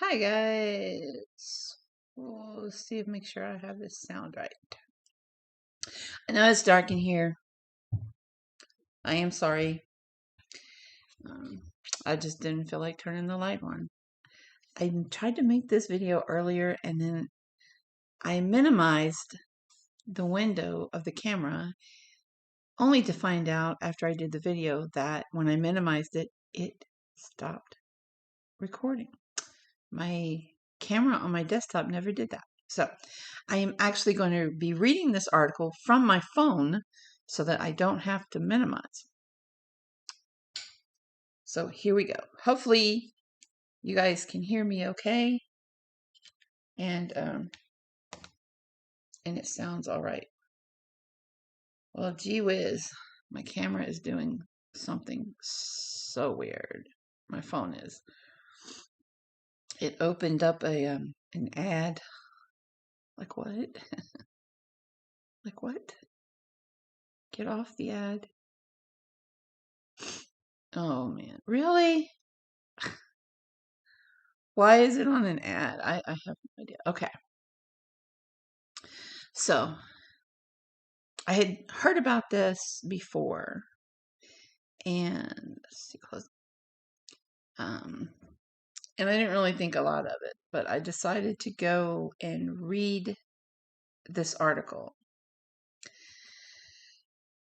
Hi guys. Let's see if make sure I have this sound right. I know it's dark in here. I am sorry. Um, I just didn't feel like turning the light on. I tried to make this video earlier and then I minimized the window of the camera only to find out after I did the video that when I minimized it, it stopped recording. My camera on my desktop never did that. So I am actually going to be reading this article from my phone so that I don't have to minimize. So here we go. Hopefully you guys can hear me okay. And it sounds all right. Well, gee whiz, my camera is doing something so weird. My phone is. It opened up an ad. Like what? Like what? Get off the ad. Oh man, really? Why is it on an ad? I have no idea. Okay. So I had heard about this before, and let's see, close. Um, and I didn't really think a lot of it, but I decided to go and read this article.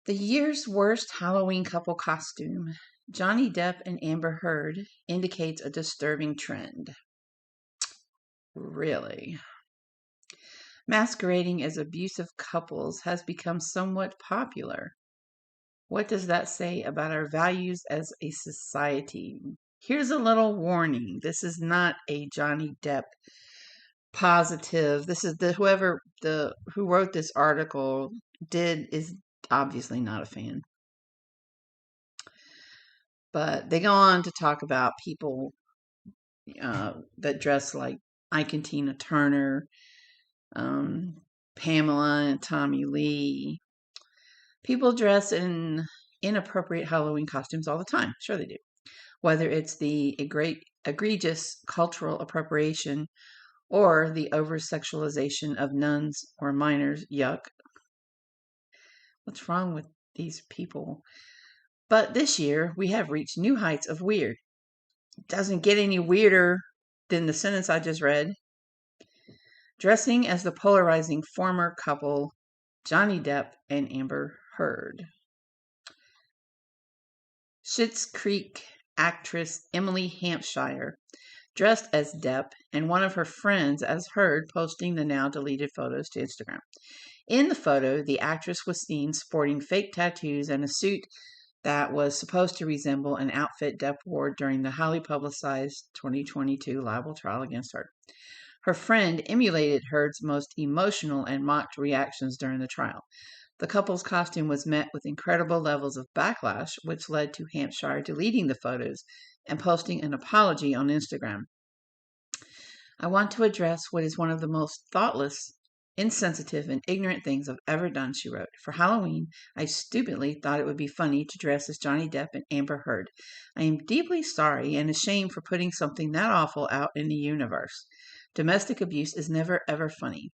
The year's worst Halloween couple costume, Johnny Depp and Amber Heard, indicates a disturbing trend. Really? Masquerading as abusive couples has become somewhat popular. What does that say about our values as a society? Here's a little warning. This is not a Johnny Depp positive. This is who wrote this article is obviously not a fan. But they go on to talk about people that dress like Ike and Tina Turner, Pamela and Tommy Lee. People dress in inappropriate Halloween costumes all the time. Sure they do. Whether it's the egregious cultural appropriation or the over-sexualization of nuns or minors. Yuck. What's wrong with these people? But this year, we have reached new heights of weird. It doesn't get any weirder than the sentence I just read. Dressing as the polarizing former couple, Johnny Depp and Amber Heard. Schitt's Creek actress Emily Hampshire dressed as Depp and one of her friends as Heard, posting the now deleted photos to Instagram. In the photo, the actress was seen sporting fake tattoos and a suit that was supposed to resemble an outfit Depp wore during the highly publicized 2022 libel trial against her. Her friend emulated Heard's most emotional and mocked reactions during the trial. The couple's costume was met with incredible levels of backlash, which led to Hampshire deleting the photos and posting an apology on Instagram. I want to address what is one of the most thoughtless, insensitive, and ignorant things I've ever done, she wrote. For Halloween, I stupidly thought it would be funny to dress as Johnny Depp and Amber Heard. I am deeply sorry and ashamed for putting something that awful out in the universe. Domestic abuse is never ever funny.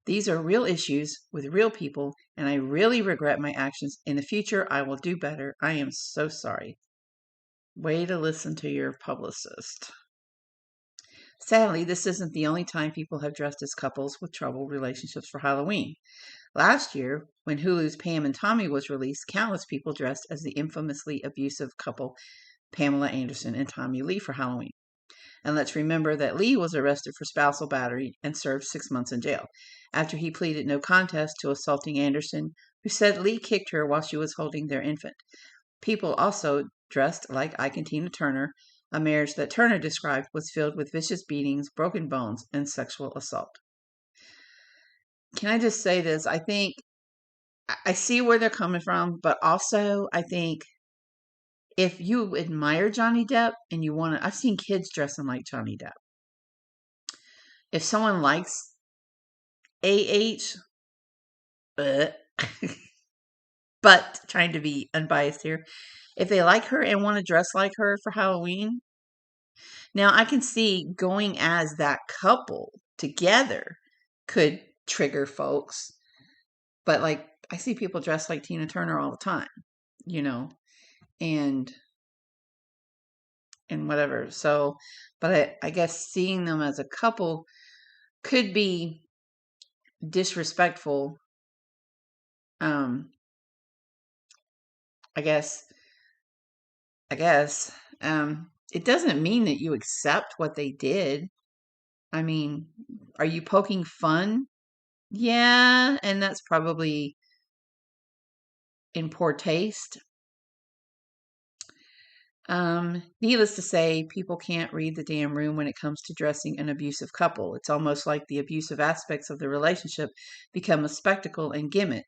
These are real issues with real people, and I really regret my actions. In the future, I will do better. I am so sorry. Way to listen to your publicist. Sadly, this isn't the only time people have dressed as couples with troubled relationships for Halloween. Last year, when Hulu's Pam and Tommy was released, countless people dressed as the infamously abusive couple Pamela Anderson and Tommy Lee for Halloween. And let's remember that Lee was arrested for spousal battery and served 6 months in jail after he pleaded no contest to assaulting Anderson, who said Lee kicked her while she was holding their infant. People also dressed like Ike and Tina Turner. A marriage that Turner described was filled with vicious beatings, broken bones, and sexual assault. Can I just say this? I think I see where they're coming from, but also I think if you admire Johnny Depp and you want to, I've seen kids dressing like Johnny Depp. If someone likes AH, but trying to be unbiased here, if they like her and want to dress like her for Halloween, Now, I can see going as that couple together could trigger folks, but like I see people dressed like Tina Turner all the time, you know, and whatever. So, but I guess seeing them as a couple could be disrespectful. Um, I guess, I guess. It doesn't mean that you accept what they did. I mean, are you poking fun? Yeah, and that's probably in poor taste. Needless to say, people can't read the damn room when it comes to dressing an abusive couple. It's almost like the abusive aspects of the relationship become a spectacle and gimmick,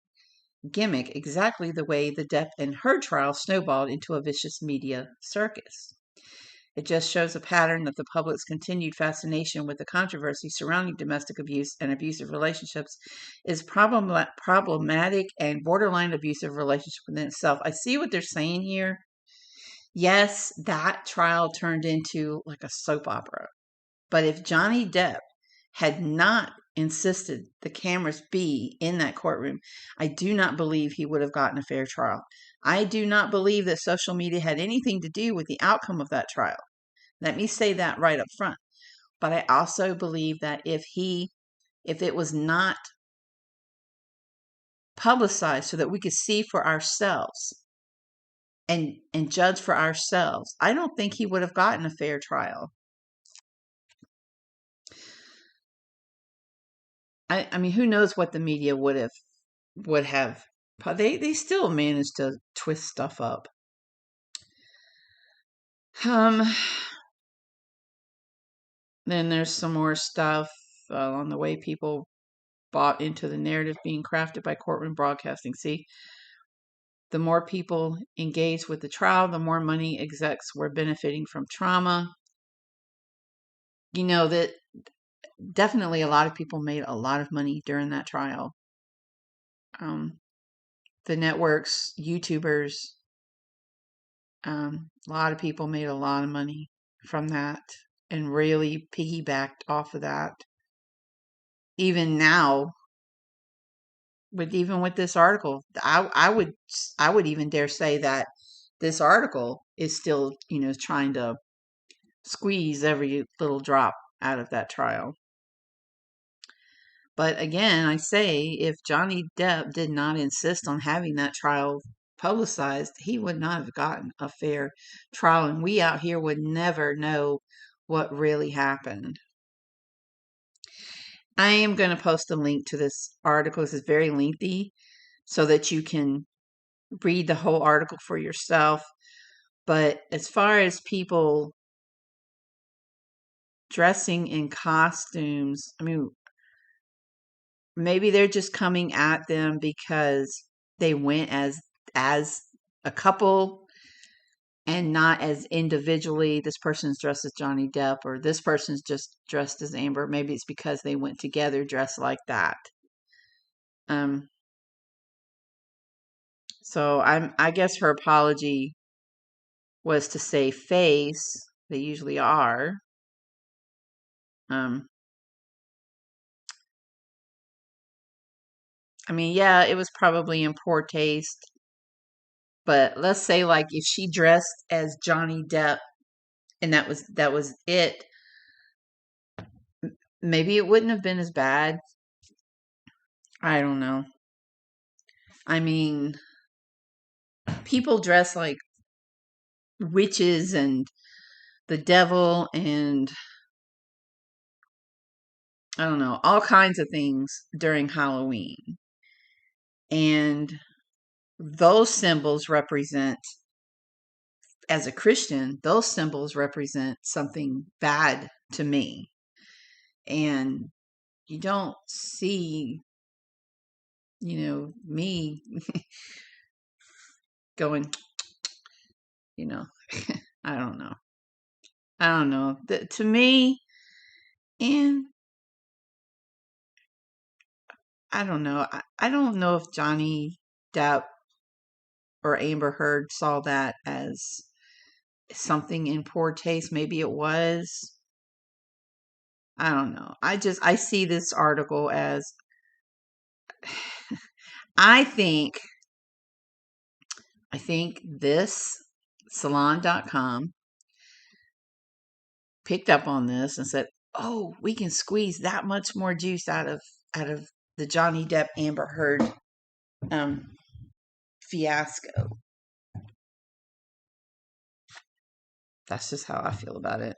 exactly the way the Depp and Heard trial snowballed into a vicious media circus. It just shows a pattern that the public's continued fascination with the controversy surrounding domestic abuse and abusive relationships is problematic and borderline abusive relationship within itself. I see what they're saying here. Yes, that trial turned into like a soap opera. But if Johnny Depp had not insisted the cameras be in that courtroom, I do not believe he would have gotten a fair trial. I do not believe that social media had anything to do with the outcome of that trial. Let me say that right up front. But I also believe that if it was not publicized so that we could see for ourselves and judge for ourselves, I don't think he would have gotten a fair trial. I mean, who knows what the media would have. They still managed to twist stuff up. Um, then there's some more stuff on the way people bought into the narrative being crafted by courtroom broadcasting. See, the more people engaged with the trial, the more money execs were benefiting from trauma. You know that definitely a lot of people made a lot of money during that trial. The networks, YouTubers, a lot of people made a lot of money from that and really piggybacked off of that. Even now, even with this article, I would even dare say that this article is still, trying to squeeze every little drop out of that trial. But again, I say if Johnny Depp did not insist on having that trial publicized, he would not have gotten a fair trial, and we out here would never know what really happened. I am going to post a link to this article. This is very lengthy, so that you can read the whole article for yourself. But as far as people dressing in costumes, I mean, maybe they're just coming at them because they went as a couple and not as individually. This person's dressed as Johnny Depp or this person's just dressed as Amber. Maybe it's because they went together dressed like that. So I guess her apology was to save face. They usually are. I mean, yeah, it was probably in poor taste. But let's say like if she dressed as Johnny Depp and that was it, maybe it wouldn't have been as bad. I don't know. I mean, people dress like witches and the devil and I don't know, all kinds of things during Halloween. And those symbols represent, as a Christian, those symbols represent something bad to me. And you don't see, me going, you know, I don't know. I don't know. To me, and I don't know. I don't know if Johnny Depp or Amber Heard saw that as something in poor taste. Maybe it was. I don't know. I see this article as I think this salon.com picked up on this and said, "Oh, we can squeeze that much more juice out of the Johnny Depp Amber Heard um, fiasco." That's just how I feel about it.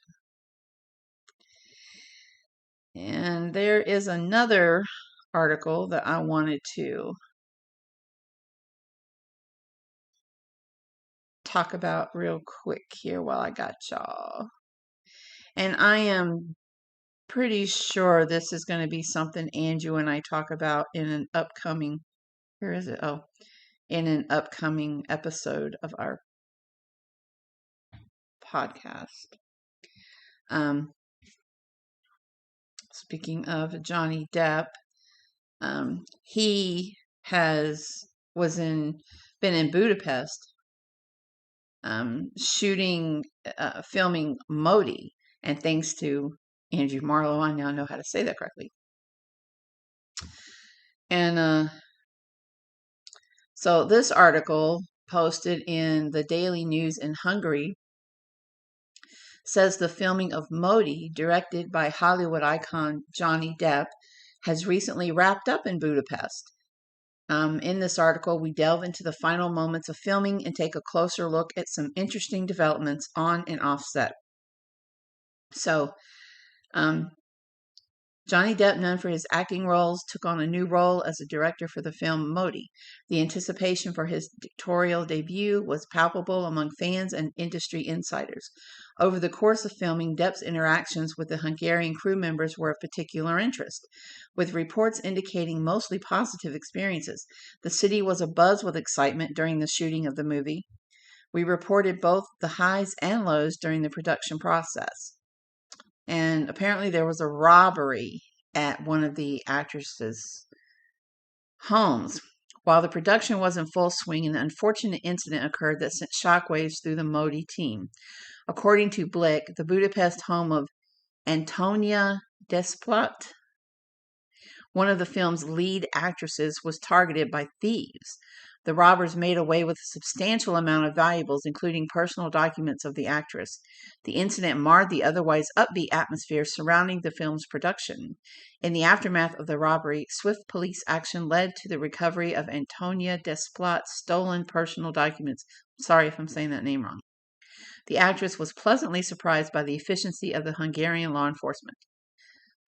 And there is another article that I wanted to talk about real quick here while I got y'all. And I am pretty sure this is going to be something Andrew and I talk about in an upcoming, where is it? Oh, in an upcoming episode of our podcast. Speaking of Johnny Depp, he been in Budapest, filming Modi, and thanks to Andrew Marlowe, I now know how to say that correctly. And so this article posted in the Daily News in Hungary says the filming of Modi, directed by Hollywood icon Johnny Depp, has recently wrapped up in Budapest. In this article, we delve into the final moments of filming and take a closer look at some interesting developments on and off set. So, Johnny Depp, known for his acting roles, took on a new role as a director for the film Modi. The anticipation for his directorial debut was palpable among fans and industry insiders. Over the course of filming, Depp's interactions with the Hungarian crew members were of particular interest, with reports indicating mostly positive experiences. The city was abuzz with excitement during the shooting of the movie. We reported both the highs and lows during the production process. And apparently there was a robbery at one of the actresses' homes. While the production was in full swing, an unfortunate incident occurred that sent shockwaves through the Modi team. According to Blick, the Budapest home of Antonia Desplat, one of the film's lead actresses, was targeted by thieves. The robbers made away with a substantial amount of valuables, including personal documents of the actress. The incident marred the otherwise upbeat atmosphere surrounding the film's production. In the aftermath of the robbery, swift police action led to the recovery of Antonia Desplat's stolen personal documents. Sorry if I'm saying that name wrong. The actress was pleasantly surprised by the efficiency of the Hungarian law enforcement.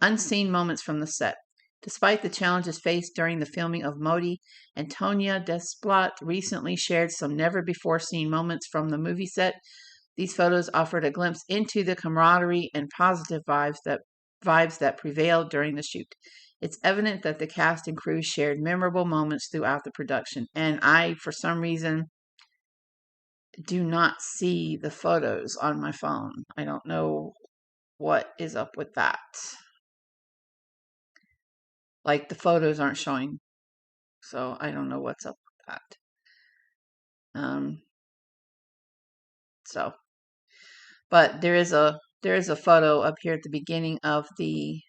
Unseen moments from the set. Despite the challenges faced during the filming of Modi, Antonia Desplat recently shared some never-before-seen moments from the movie set. These photos offered a glimpse into the camaraderie and positive vibes that prevailed during the shoot. It's evident that the cast and crew shared memorable moments throughout the production, and I, for some reason, do not see the photos on my phone. I don't know what is up with that. Like, the photos aren't showing, so I don't know what's up with that. But there is a photo up here at the beginning of the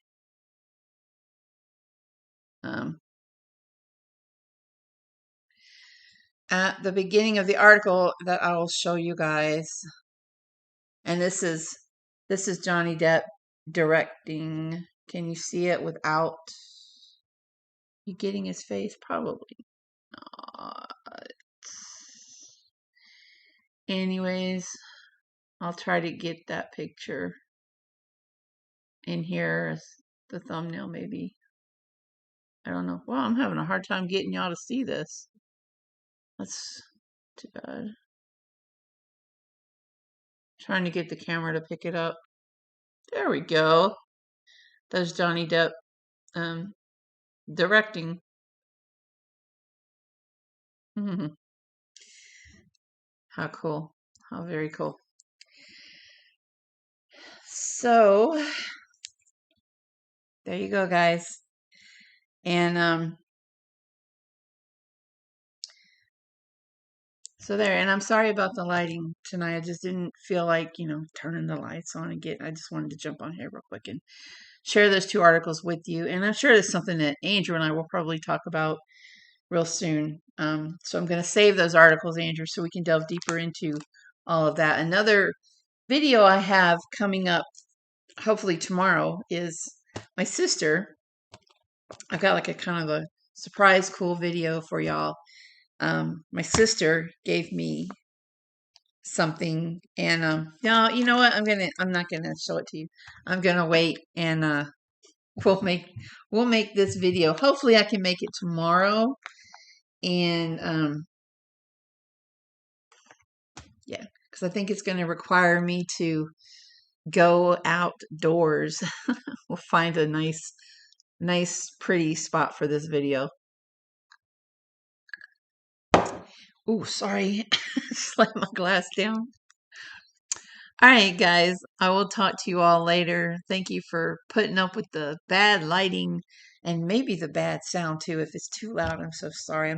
article that I will show you guys. And this is Johnny Depp directing. Can you see it without you getting his face? Probably not. Anyways, I'll try to get that picture in here as the thumbnail, maybe. I don't know. Well, I'm having a hard time getting y'all to see this. That's too bad. Trying to get the camera to pick it up. There we go. There's Johnny Depp directing. How cool. How very cool. So, there you go, guys. And So there, and I'm sorry about the lighting tonight. I just didn't feel like, turning the lights on and I just wanted to jump on here real quick and share those two articles with you. And I'm sure it's something that Andrew and I will probably talk about real soon. So I'm going to save those articles, Andrew, so we can delve deeper into all of that. Another video I have coming up, hopefully tomorrow, is my sister. I've got like a kind of a surprise cool video for y'all. My sister gave me something, and no, you know what? I'm not gonna show it to you. I'm gonna wait, and we'll make this video. Hopefully, I can make it tomorrow, and yeah, because I think it's going to require me to go outdoors. We'll find a nice, pretty spot for this video. Ooh, sorry. Slammed my glass down. All right, guys. I will talk to you all later. Thank you for putting up with the bad lighting and maybe the bad sound too. If it's too loud, I'm so sorry.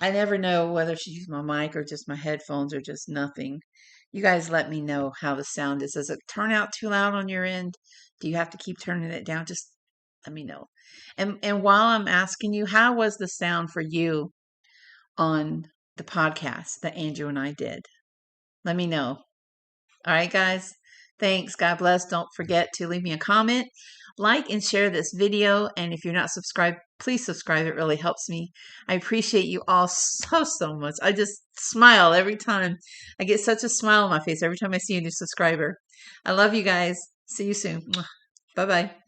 I never know whether to use my mic or just my headphones or just nothing. You guys let me know how the sound is. Does it turn out too loud on your end? Do you have to keep turning it down? Just let me know. And while I'm asking you, how was the sound for you on the podcast that Andrew and I did? Let me know. All right, guys. Thanks. God bless. Don't forget to leave me a comment, like, and share this video. And if you're not subscribed, please subscribe. It really helps me. I appreciate you all so much. I just smile every time. I get such a smile on my face every time I see a new subscriber. I love you guys. See you soon. Bye-bye.